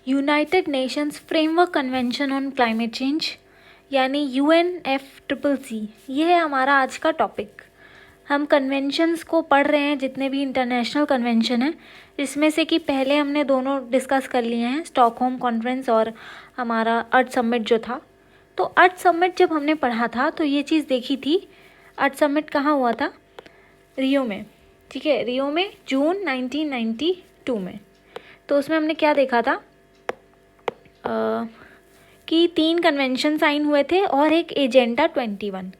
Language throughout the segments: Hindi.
United Nations framework convention on climate change यानी UNFCCC, ये है हमारा आज का टॉपिक। हम कन्वेंशंस को पढ़ रहे हैं, जितने भी इंटरनेशनल कन्वेंशन हैं, इसमें से कि पहले हमने दोनों डिस्कस कर लिए हैं, स्टॉकहोम कॉन्फ्रेंस और हमारा अर्थ समिट जो था। तो अर्थ समिट जब हमने पढ़ा था तो ये चीज़ देखी थी। अर्थ समिट कहाँ हुआ था? रियो में, ठीक है, रियो में जून 1992 में। तो उसमें हमने क्या देखा था कि 3 कन्वेंशन साइन हुए थे और एक एजेंडा 21।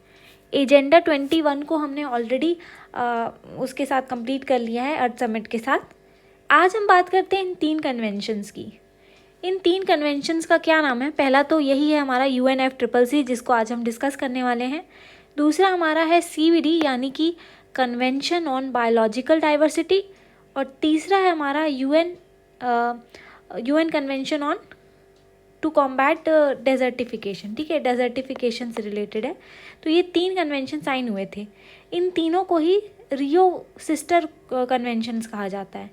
एजेंडा 21 को हमने ऑलरेडी उसके साथ कंप्लीट कर लिया है अर्थ समिट के साथ। आज हम बात करते हैं इन 3 कन्वेंशंस की। इन 3 कन्वेंशंस का क्या नाम है? पहला तो यही है हमारा UNFCCC, जिसको आज हम डिस्कस करने वाले हैं। दूसरा हमारा है CBD यानी कि कन्वेंशन ऑन बायोलॉजिकल डाइवर्सिटी, और तीसरा है हमारा UN convention on to combat desertification. ठीक है, डेजर्टिफिकेशन से रिलेटेड है। तो ये 3 कन्वेंशन साइन हुए थे। इन तीनों को ही रियो सिस्टर कन्वेंशंस कहा जाता है।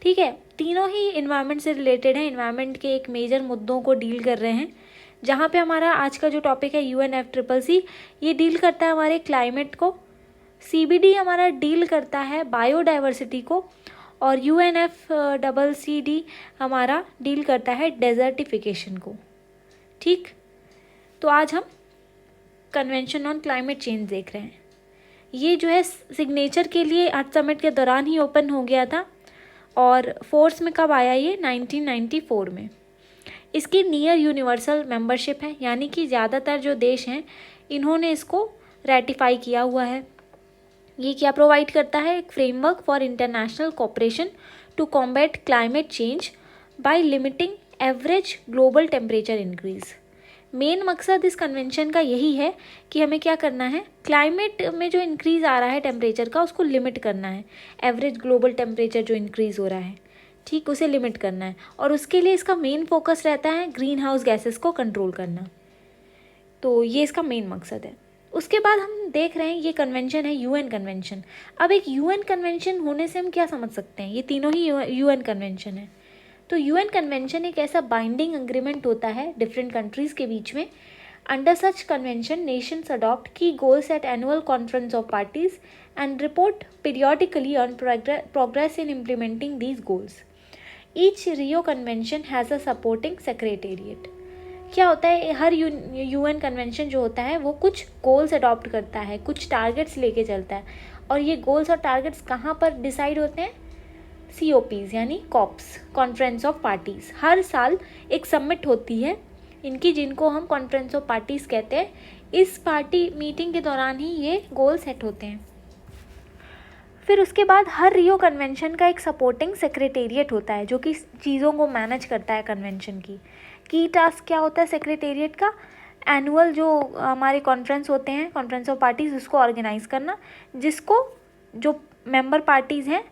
ठीक है, तीनों ही इन्वायरमेंट से रिलेटेड है, इन्वायरमेंट के एक मेजर मुद्दों को डील कर रहे हैं। जहाँ पे हमारा आज का जो टॉपिक है UNFCCC, ये डील करता है हमारे क्लाइमेट को। CBD हमारा डील करता है बायोडाइवर्सिटी को, और UNFCCC हमारा डील करता है डेजर्टिफिकेशन को। ठीक, तो आज हम कन्वेंशन ऑन क्लाइमेट चेंज देख रहे हैं। ये जो है सिग्नेचर के लिए अर्थ समिट के दौरान ही ओपन हो गया था, और फोर्स में कब आया? ये 1994 में। इसकी नियर यूनिवर्सल मेंबरशिप है, यानी कि ज़्यादातर जो देश हैं इन्होंने इसको रेटिफाई किया हुआ है। ये क्या प्रोवाइड करता है? एक framework for international cooperation to combat climate change by limiting average global temperature increase. Main मकसद इस कन्वेंशन का यही है कि हमें क्या करना है, क्लाइमेट में जो इंक्रीज़ आ रहा है टेम्परेचर का, उसको लिमिट करना है। एवरेज ग्लोबल टेम्परेचर जो इंक्रीज़ हो रहा है, ठीक, उसे लिमिट करना है। और उसके लिए इसका मेन फोकस रहता है ग्रीन हाउस गैसेस को कंट्रोल करना। तो ये इसका मेन मकसद है। उसके बाद हम देख रहे हैं ये कन्वेंशन है UN कन्वेंशन। अब एक UN कन्वेंशन होने से हम क्या समझ सकते हैं? ये तीनों ही UN कन्वेंशन है। तो UN कन्वेंशन एक ऐसा बाइंडिंग एग्रीमेंट होता है डिफरेंट कंट्रीज़ के बीच में। Under such convention nations adopt की goals at annual conference of parties and report periodically on progress in implementing these goals. Each Rio convention has a supporting secretariat. क्या होता है, हर UN कन्वेंशन जो होता है वो कुछ गोल्स अडॉप्ट करता है, कुछ टारगेट्स लेके चलता है, और ये गोल्स और टारगेट्स कहाँ पर डिसाइड होते हैं? COPs यानी कॉप्स, कॉन्फ्रेंस ऑफ पार्टीज़। हर साल एक समिट होती है इनकी, जिनको हम कॉन्फ्रेंस ऑफ पार्टीज़ कहते हैं। इस पार्टी मीटिंग के दौरान ही ये गोल सेट होते हैं। फिर उसके बाद हर रियो कन्वेंशन का एक सपोर्टिंग सेक्रेटेरिएट होता है जो कि चीज़ों को मैनेज करता है कन्वेंशन की टास्क क्या होता है सेक्रेटेरिएट का? एनुअल जो हमारे कॉन्फ्रेंस होते हैं, कॉन्फ्रेंस ऑफ पार्टीज़, उसको ऑर्गेनाइज़ करना, जिसको जो मेंबर पार्टीज़ हैं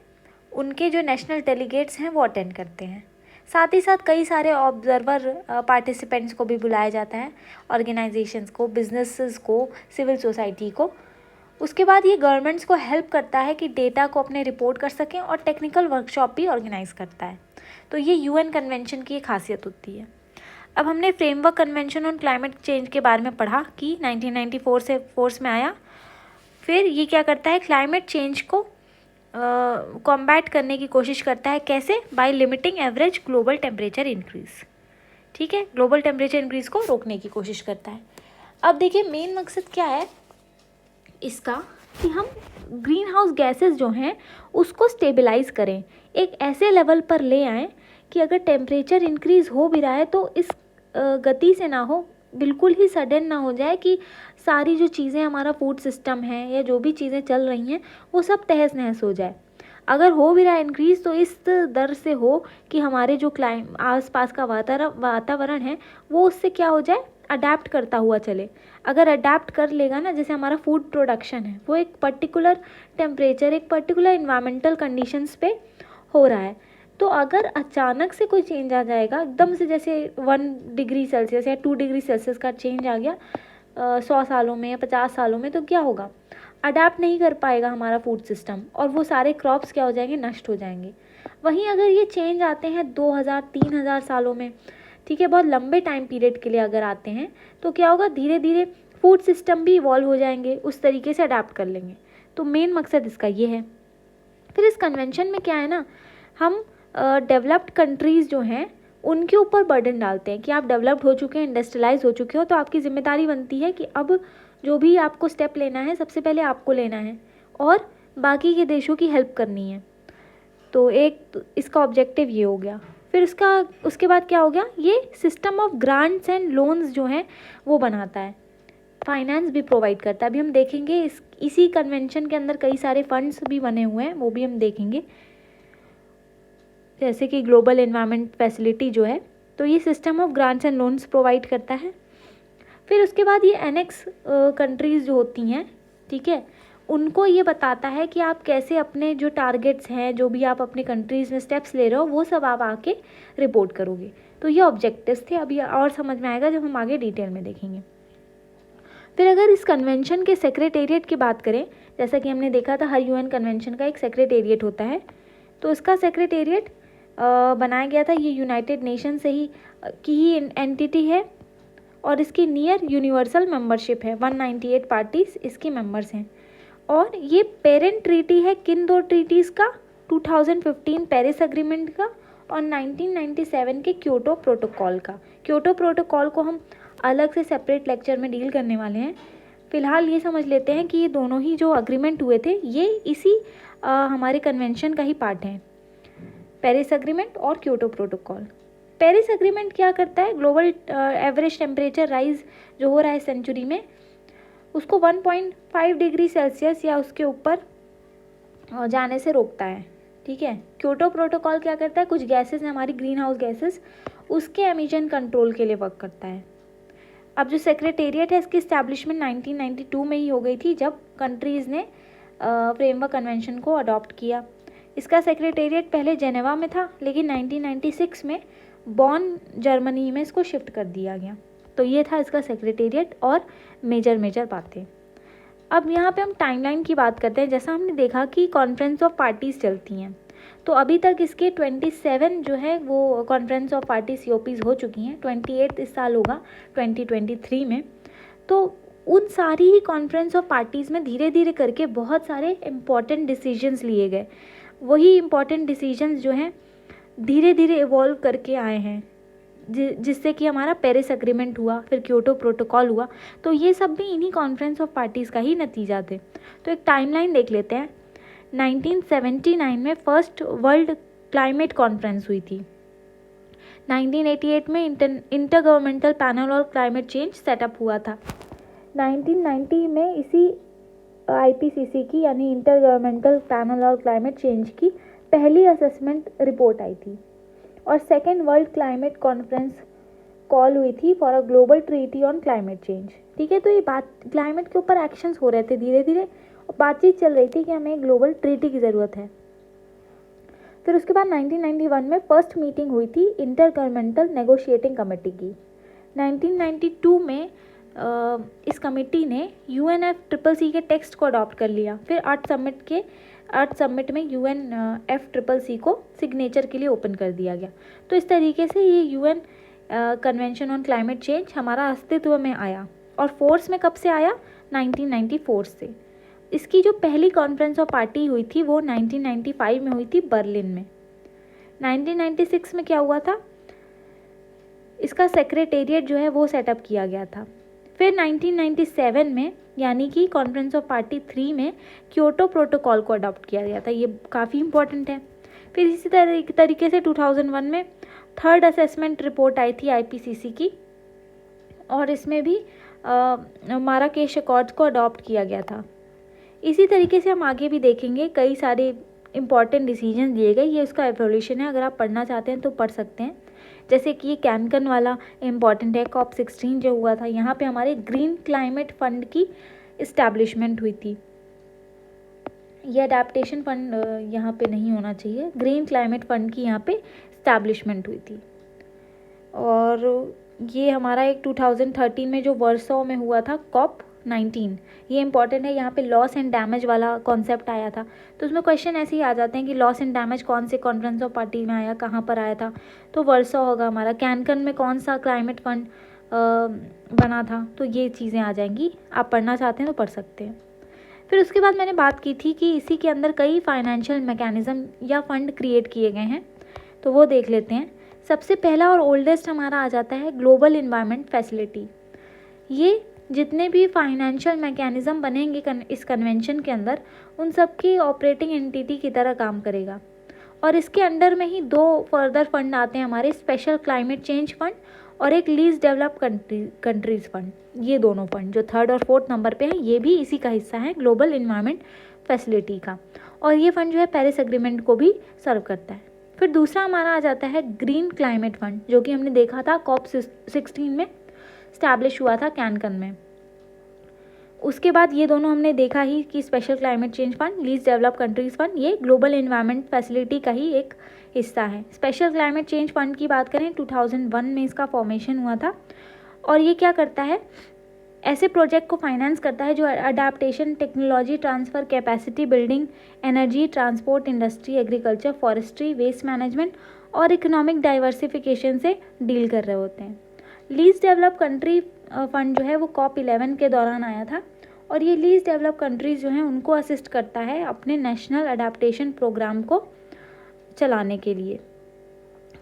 उनके जो नेशनल डेलीगेट्स हैं वो अटेंड करते हैं। साथ ही साथ कई सारे ऑब्जर्वर पार्टिसिपेंट्स को भी बुलाया जाता है, ऑर्गेनाइजेशंस को, बिजनेसेस को, सिविल सोसाइटी को। उसके बाद ये गवर्नमेंट्स को हेल्प करता है कि डेटा को अपने रिपोर्ट कर सकें, और टेक्निकल वर्कशॉप भी ऑर्गेनाइज़ करता है। तो ये UN कन्वेंशन की एक खासियत होती है। अब हमने framework convention on climate change के बारे में पढ़ा कि 1994 से फोर्स में आया। फिर ये क्या करता है? क्लाइमेट चेंज को कॉम्बैट करने की कोशिश करता है। कैसे? By limiting average global temperature increase. ठीक है, ग्लोबल टेम्परेचर इंक्रीज को रोकने की कोशिश करता है। अब देखिए मेन मकसद क्या है इसका, कि हम ग्रीन हाउस गैसेस जो हैं उसको स्टेबलाइज करें, एक ऐसे लेवल पर ले आएँ कि अगर टेम्परेचर इंक्रीज़ हो भी रहा है तो इस गति से ना हो, बिल्कुल ही सडन ना हो जाए कि सारी जो चीज़ें, हमारा फूड सिस्टम है या जो भी चीज़ें चल रही हैं वो सब तहस नहस हो जाए। अगर हो भी रहा है इंक्रीज़ तो इस दर से हो कि हमारे जो आसपास का वातावरण है वो उससे क्या हो जाए, अडेप्ट करता हुआ चले। अगर अडेप्ट कर लेगा ना, जैसे हमारा फूड प्रोडक्शन है वो एक पर्टिकुलर टेम्परेचर, एक पर्टिकुलर इन्वायरमेंटल कंडीशंस पे हो रहा है, तो अगर अचानक से कोई चेंज आ जाएगा एकदम से, जैसे 1 डिग्री सेल्सियस या 2 डिग्री सेल्सियस का चेंज आ गया 100 सालों में या 50 सालों में, तो क्या होगा? अडेप्ट नहीं कर पाएगा हमारा फूड सिस्टम, और वो सारे क्रॉप्स क्या हो जाएंगे? नष्ट हो जाएंगे। वहीं अगर ये चेंज आते हैं 2000-3000 सालों में, ठीक है, बहुत लंबे टाइम पीरियड के लिए अगर आते हैं, तो क्या होगा, धीरे धीरे फूड सिस्टम भी इवॉल्व हो जाएंगे, उस तरीके से अडाप्ट कर लेंगे। तो मेन मकसद इसका ये है। फिर इस कन्वेंशन में क्या है ना, हम डेवलप्ड कंट्रीज़ जो हैं उनके ऊपर बर्डन डालते हैं कि आप डेवलप्ड हो चुके हैं, इंडस्ट्रियलाइज हो चुके हो, तो आपकी जिम्मेदारी बनती है कि अब जो भी आपको स्टेप लेना है सबसे पहले आपको लेना है और बाकी के देशों की हेल्प करनी है। तो एक इसका ऑब्जेक्टिव ये हो गया। फिर उसके बाद क्या हो गया, ये system of grants and loans जो हैं वो बनाता है, फाइनेंस भी प्रोवाइड करता है। अभी हम देखेंगे इसी कन्वेंशन के अंदर कई सारे फंड्स भी बने हुए हैं, वो भी हम देखेंगे, जैसे कि ग्लोबल एनवायरनमेंट फैसिलिटी जो है, तो ये system of grants and loans provide करता है। फिर उसके बाद ये एनेक्स कंट्रीज़ जो होती हैं, ठीक है, उनको ये बताता है कि आप कैसे अपने जो टारगेट्स हैं, जो भी आप अपने कंट्रीज़ में स्टेप्स ले रहे हो, वो सब आप आके रिपोर्ट करोगे। तो ये ऑब्जेक्टिव्स थे। अभी और समझ में आएगा जब हम आगे डिटेल में देखेंगे। फिर अगर इस कन्वेंशन के सेक्रेटेरिएट की बात करें, जैसा कि हमने देखा था हर यूएन कन्वेंशन का एक सेक्रेटेरिएट होता है, तो इसका सेक्रेटेरिएट बनाया गया था, ये यूनाइटेड नेशन से ही की ही एंटिटी है और इसकी नियर यूनिवर्सल मेंबरशिप है। 198 पार्टीज इसकी मेंबर्स हैं। और ये पेरेंट ट्रीटी है किन दो ट्रीटीज़ का, 2015 पेरिस अग्रीमेंट का और 1997 के क्योटो प्रोटोकॉल का। क्योटो प्रोटोकॉल को हम अलग से सेपरेट लेक्चर में डील करने वाले हैं। फ़िलहाल ये समझ लेते हैं कि ये दोनों ही जो अग्रीमेंट हुए थे ये इसी हमारे कन्वेंशन का ही पार्ट है, पेरिस अग्रीमेंट और क्योटो प्रोटोकॉल। पेरिस अग्रीमेंट क्या करता है, ग्लोबल एवरेज टेम्परेचर राइज जो हो रहा है सेंचुरी में, उसको 1.5 डिग्री सेल्सियस या उसके ऊपर जाने से रोकता है, ठीक है। क्योटो प्रोटोकॉल क्या करता है, कुछ गैसेस हैं हमारी ग्रीन हाउस गैसेस, उसके एमिशन कंट्रोल के लिए वर्क करता है। अब जो सेक्रेटेरिएट है इसकी इस्टेब्लिशमेंट 1992 में ही हो गई थी, जब कंट्रीज़ ने फ्रेमवर्क कन्वेंशन को अडॉप्ट किया। इसका सेक्रेटेरिएट पहले जेनेवा में था, लेकिन 1996 में बॉन जर्मनी में इसको शिफ्ट कर दिया गया। तो ये था इसका सेक्रेटेरिएट और मेजर बातें। अब यहाँ पे हम टाइमलाइन की बात करते हैं। जैसा हमने देखा कि कॉन्फ्रेंस ऑफ पार्टीज़ चलती हैं, तो अभी तक इसके 27 जो है वो कॉन्फ्रेंस ऑफ पार्टी COPs हो चुकी हैं। 28 इस साल होगा 2023 में। तो उन सारी ही कॉन्फ्रेंस ऑफ पार्टीज़ में धीरे धीरे करके बहुत सारे इम्पॉर्टेंट डिसीजंस लिए गए। वही इम्पॉर्टेंट डिसीजंस जो हैं धीरे धीरे इवॉल्व करके आए हैं, जिससे कि हमारा पेरिस अग्रीमेंट हुआ, फिर क्योटो प्रोटोकॉल हुआ। तो ये सब भी इन्हीं कॉन्फ्रेंस ऑफ पार्टीज़ का ही नतीजा थे। तो एक टाइमलाइन देख लेते हैं। 1979 में फर्स्ट वर्ल्ड क्लाइमेट कॉन्फ्रेंस हुई थी। 1988 में इंटर गवर्नमेंटल पैनल और क्लाइमेट चेंज सेटअप हुआ था। 1990 में इसी IPCC की यानी इंटर गवर्नमेंटल पैनल और क्लाइमेट चेंज की पहली असेसमेंट रिपोर्ट आई थी। और second world climate conference call हुई थी for a global treaty on climate change, ठीक है। तो ये बात क्लाइमेट के ऊपर एक्शंस हो रहे थे धीरे धीरे, और बातचीत चल रही थी कि हमें ग्लोबल ट्रीटी की ज़रूरत है। फिर उसके बाद 1991 में फर्स्ट मीटिंग हुई थी इंटर गवर्नमेंटल नेगोशिएटिंग कमेटी की। 1992 में इस कमेटी ने UNFCCC के टेक्स्ट को अडॉप्ट कर लिया। फिर अर्थ समिट में UNFCCC को सिग्नेचर के लिए ओपन कर दिया गया। तो इस तरीके से ये UN convention on climate change हमारा अस्तित्व में आया। और फोर्स में कब से आया, 1994 से। इसकी जो पहली कॉन्फ्रेंस ऑफ पार्टी हुई थी वो 1995 में हुई थी बर्लिन में। 1996 में क्या हुआ था, इसका सेक्रेटेरिएट जो है वो सेटअप किया गया था। फिर 1997 में यानी कि कॉन्फ्रेंस ऑफ पार्टी 3 में क्योटो प्रोटोकॉल को अडॉप्ट किया गया था। ये काफ़ी इंपॉर्टेंट है। फिर इसी तरीके से 2001 में थर्ड असेसमेंट रिपोर्ट आई थी IPCC की, और इसमें भी माराकेश अकॉर्ड्स को अडॉप्ट किया गया था। इसी तरीके से हम आगे भी देखेंगे, कई सारे इंपॉर्टेंट डिसीजन दिए गए। ये उसका एवोल्यूशन है, अगर आप पढ़ना चाहते हैं तो पढ़ सकते हैं। जैसे कि ये कैनकन वाला इम्पॉर्टेंट है, COP16 जो हुआ था, यहाँ पे हमारे ग्रीन क्लाइमेट फंड की इस्टेब्लिशमेंट हुई थी। ये अडेप्टेशन फंड यहाँ पे नहीं होना चाहिए, ग्रीन क्लाइमेट फंड की यहाँ पे इस्टेब्लिशमेंट हुई थी। और ये हमारा एक 2013 में जो वर्सो में हुआ था COP 19, ये इंपॉर्टेंट है, यहाँ पे लॉस एंड डैमेज वाला कॉन्सेप्ट आया था। तो उसमें क्वेश्चन ऐसे ही आ जाते हैं कि लॉस एंड डैमेज कौन से कॉन्फ्रेंस ऑफ पार्टी में आया, कहाँ पर आया था, तो वर्सो होगा हमारा। कैनकन में कौन सा क्लाइमेट फंड बना था, तो ये चीज़ें आ जाएंगी, आप पढ़ना चाहते हैं तो पढ़ सकते हैं। फिर उसके बाद मैंने बात की थी कि इसी के अंदर कई फाइनेंशियल मैकेनिज़्म या फंड क्रिएट किए गए हैं, तो वो देख लेते हैं। सबसे पहला और ओल्डेस्ट हमारा आ जाता है ग्लोबल इन्वायरमेंट फैसिलिटी। ये जितने भी फाइनेंशियल मैकेनिज़्म बनेंगे इस कन्वेंशन के अंदर, उन सब की ऑपरेटिंग एंटिटी की तरह काम करेगा। और इसके अंडर में ही 2 फर्दर फंड आते हैं हमारे, स्पेशल क्लाइमेट चेंज फंड और एक लीस्ट डेवलप कंट्रीज फंड। ये दोनों फंड जो 3rd और 4th नंबर पे हैं, ये भी इसी का हिस्सा है, ग्लोबल इन्वायरमेंट फैसिलिटी का। और ये फंड जो है पेरिस एग्रीमेंट को भी सर्व करता है। फिर दूसरा हमारा आ जाता है ग्रीन क्लाइमेट फंड, जो कि हमने देखा था COP16 में स्टैब्लिश हुआ था कैनकन में। उसके बाद ये दोनों हमने देखा ही कि special climate change fund, least develop countries fund, ये ग्लोबल इन्वायरमेंट फैसिलिटी का ही एक हिस्सा है। स्पेशल क्लाइमेट चेंज फंड की बात करें 2001 में इसका फॉर्मेशन हुआ था। और ये क्या करता है, ऐसे प्रोजेक्ट को फाइनेंस करता है जो adaptation, technology transfer, capacity building, energy, transport, industry, agriculture, forestry, waste management और इकोनॉमिक डाइवर्सिफिकेशन से डील कर रहे होते हैं। लीस्ट डेवलप कंट्री फंड जो है वो COP11 के दौरान आया था, और ये लीस्ट डेवलप कंट्रीज़ जो हैं उनको असिस्ट करता है अपने नेशनल अडेप्टेशन प्रोग्राम को चलाने के लिए।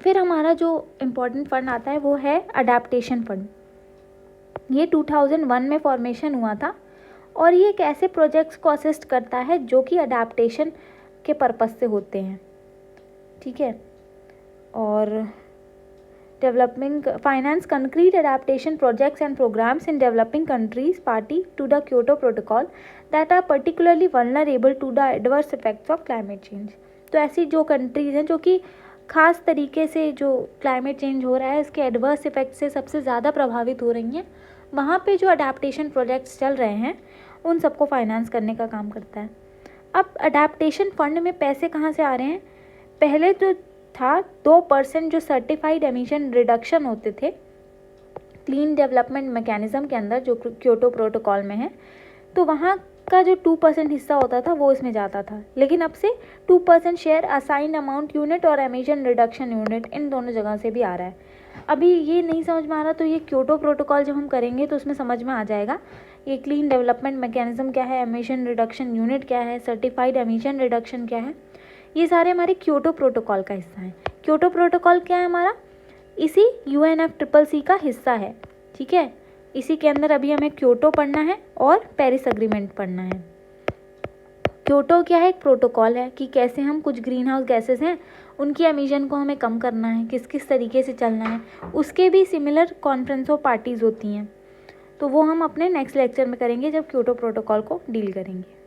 फिर हमारा जो इम्पोर्टेंट फंड आता है वो है अडेप्टेशन फंड। ये 2001 में फॉर्मेशन हुआ था, और ये एक ऐसे प्रोजेक्ट्स को असिस्ट करता है जो कि अडेप्टेशन के पर्पस से होते हैं, ठीक है। और developing finance concrete adaptation projects and programs in developing countries party to the Kyoto protocol that are particularly vulnerable to the adverse effects of climate change. तो ऐसी जो कंट्रीज़ हैं जो कि ख़ास तरीके से जो क्लाइमेट चेंज हो रहा है इसके एडवर्स इफेक्ट से सबसे ज़्यादा प्रभावित हो रही हैं, वहाँ पे जो अडेप्टेशन प्रोजेक्ट्स चल रहे हैं उन सबको फाइनेंस करने का काम करता है। अब अडेप्टेशन फंड में पैसे कहाँ से आ रहे हैं, पहले तो था 2% जो सर्टिफाइड एमिशन रिडक्शन होते थे क्लीन डेवलपमेंट मैकेनिज़्म के अंदर जो क्योटो प्रोटोकॉल में है, तो वहाँ का जो 2% हिस्सा होता था वो इसमें जाता था। लेकिन अब से 2% शेयर असाइन अमाउंट यूनिट और एमिशन रिडक्शन यूनिट इन दोनों जगह से भी आ रहा है। अभी ये नहीं समझ में आ रहा तो ये क्योटो प्रोटोकॉल जब हम करेंगे तो उसमें समझ में आ जाएगा ये क्लीन डेवलपमेंट मैकेनिज़्म क्या है, एमिशन रिडक्शन यूनिट क्या है, सर्टिफाइड एमिशन रिडक्शन क्या है, ये सारे हमारे क्योटो प्रोटोकॉल का हिस्सा है। क्योटो प्रोटोकॉल क्या है हमारा, इसी UNFCCC का हिस्सा है, ठीक है। इसी के अंदर अभी हमें क्योटो पढ़ना है और पेरिस एग्रीमेंट पढ़ना है। क्योटो क्या है, एक प्रोटोकॉल है कि कैसे हम कुछ ग्रीन हाउस गैसेस हैं उनकी एमिशन को हमें कम करना है, किस किस तरीके से चलना है। उसके भी सिमिलर कॉन्फ्रेंस ऑफ पार्टीज़ होती हैं, तो वो हम अपने नेक्स्ट लेक्चर में करेंगे जब क्योटो प्रोटोकॉल को डील करेंगे।